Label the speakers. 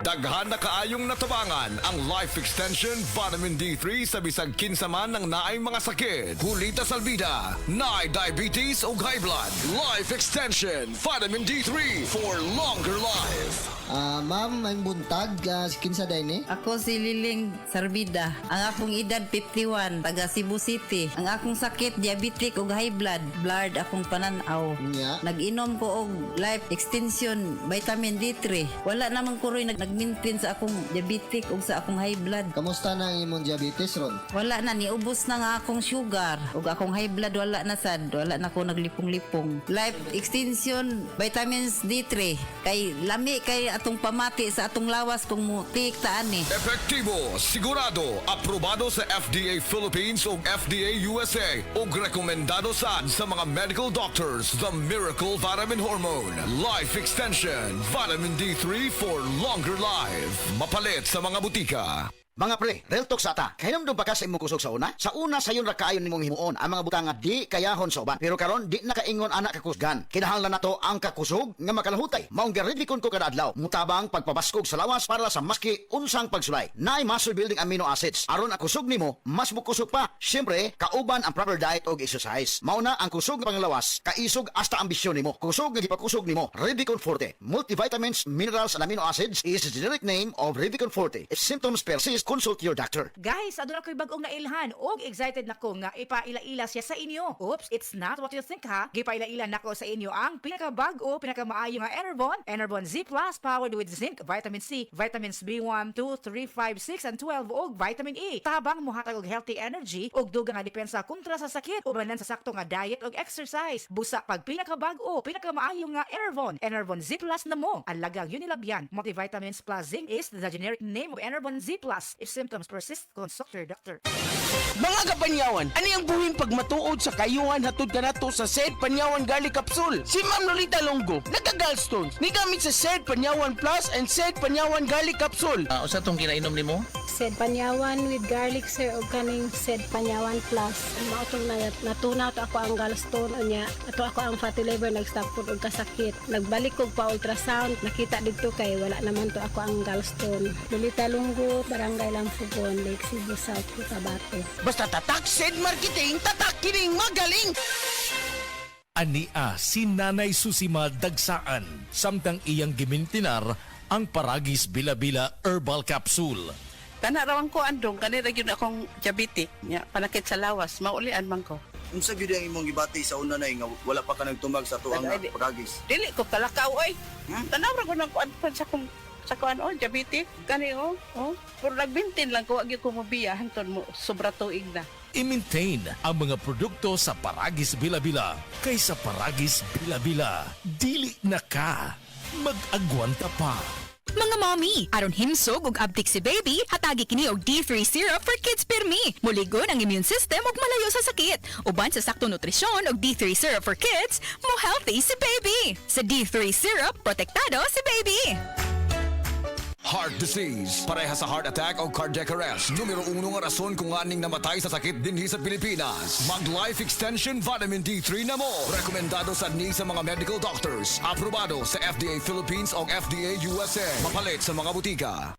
Speaker 1: Daghan na kaayong natabangan ang Life Extension Vitamin D3 sa bisag kinsaman ng naay mga sakit. Hulita salbida, naay diabetes o high blood. Life Extension Vitamin D3 for longer life.
Speaker 2: Ma'am, may buntag, kinsa day ni?
Speaker 3: Ako si Liling Sarbida. Ang akong edad 51, taga Cebu City. Ang akong sakit, diabetic ug high blood. Blood akong pananaw.
Speaker 2: Nya.
Speaker 3: Nag-inom ko og Life Extension Vitamin D3. Wala namang kuroy nag-maintain sa akong diabetic ug sa akong high blood.
Speaker 2: Kamusta na ang imong diabetes ron?
Speaker 3: Wala na, niubos na nga akong sugar. Ug akong high blood wala na sad. Wala na ko naglipong-lipong. Life Extension Vitamins D3. Kay lami kay atong pamati sa atong lawas kung mutik taan ni.
Speaker 1: Epektibo, sigurado, aprobado sa FDA Philippines o FDA USA o rekomendado sad sa mga medical doctors. The Miracle Vitamin Hormone. Life Extension Vitamin D3 for longer life. Mapalit sa mga butika.
Speaker 4: Mga pre, real talk sa ata. Kahinomdom ba ka sa imong kusog sa una? Sa una sayon ra kaayon nimong himuon ang mga butanga di kayahon sa uban. Pero karon di na kaingon anak kakusgan. Kinahanglan nato ang kakusog nga makalahutay. Maong giridikon ko kada adlaw. Mutabang pagpabaskog sa lawas para sa maski unsang pagsulay. Naay muscle building amino acids. Aron ang kusog nimo, mas mukusog pa. Syempre, kauban ang proper diet og exercise. Mauna ang kusog nga panglawas, kaisog hasta ambisyon nimo. Kusog nga gipakusog nimo, Redicon Forte. Multivitamins, minerals and amino acids is the generic name of Redicon Forte. If symptoms persist, consult your doctor.
Speaker 5: Guys, aduna ko'y bagong nailhan og excited nako nga ipaila-ila siya sa inyo. Oops, it's not what you think ha. Gipaila-ila nako sa inyo ang pinakabag-o, pinakamaayo nga Enervon Z Plus powered with zinc, vitamin C, vitamins B1, 2, 3, 5, 6 and 12 og vitamin E. Tabang mohatag og healthy energy og dugang nga depensa kontra sa sakit ubanan sa sakto nga diet og exercise. Busa pag pinakabag-o, pinakamaayo nga Enervon Z Plus na mo. Alagang Unilabian multivitamins plus zinc is the generic name of Enervon Z Plus. If symptoms persist, consult your doctor.
Speaker 6: Mga kapanyawan, ani ang buhing pagmatuod sa kayuhan hatod kanato sa Sed Panyawan Garlic Capsule? Si Ma'am Lolita Longo, nagka-gallstones, ni gamit sa Sed Panyawan Plus and Sed Panyawan Garlic Capsule.
Speaker 7: Usa tong kinainom nimo?
Speaker 8: Sed Panyawan with garlic sir o kaning Sed Panyawan Plus. Mao tong natunaw to ako ang gallstone unya. Ato ako ang fatty liver nag-stop pud og kasakit. Nagbalik kog pa ultrasound, nakita didto kay wala naman to ako ang gallstone. Lolita Longo, Barangay Lampugon, Lake Cebu South, Cotabato.
Speaker 6: Basta tatak Sed Marketing, tatak kining magaling!
Speaker 9: Ania si Nanay Susima Dagsaan, samtang iyang gimintinar ang Paragis Bila-Bila Herbal Capsule.
Speaker 10: Kanarawan ko andong, kanira yun akong diabetic, nya, panakit sa lawas, maulian man ko.
Speaker 11: Unsa gyud ang imong gibati sa una na nga wala pa ka nagtumag sa tuang Paragis?
Speaker 10: Dili ko kalakaw, oy. Tanawra ko ng kuan sa kuan, diabetic, kani, pero nagbintin lang ko, agi ko mabiya, hanton mo, sobra tuig na.
Speaker 9: I-maintain ang mga produkto sa Paragis Bila-Bila. Kaysa Paragis Bila-Bila, dili na ka, mag-agwanta pa.
Speaker 12: Mga mommy, aron himsog ug abtik si baby, hatagi kini og D3 syrup for kids pirmi. Muligon ang immune system ug malayo sa sakit. Uban sa saktong nutrisyon og D3 syrup for kids, mo healthy si baby. Sa D3 syrup, protektado si baby.
Speaker 1: Heart disease, pareha sa heart attack o cardiac arrest. Numero 1 nga rason kung aning namatay sa sakit dinhi sa Pilipinas. Mag Life Extension Vitamin D3 na mo. Rekomendado sa mga medical doctors. Aprobado sa FDA Philippines o FDA USA. Mapalit sa mga butika.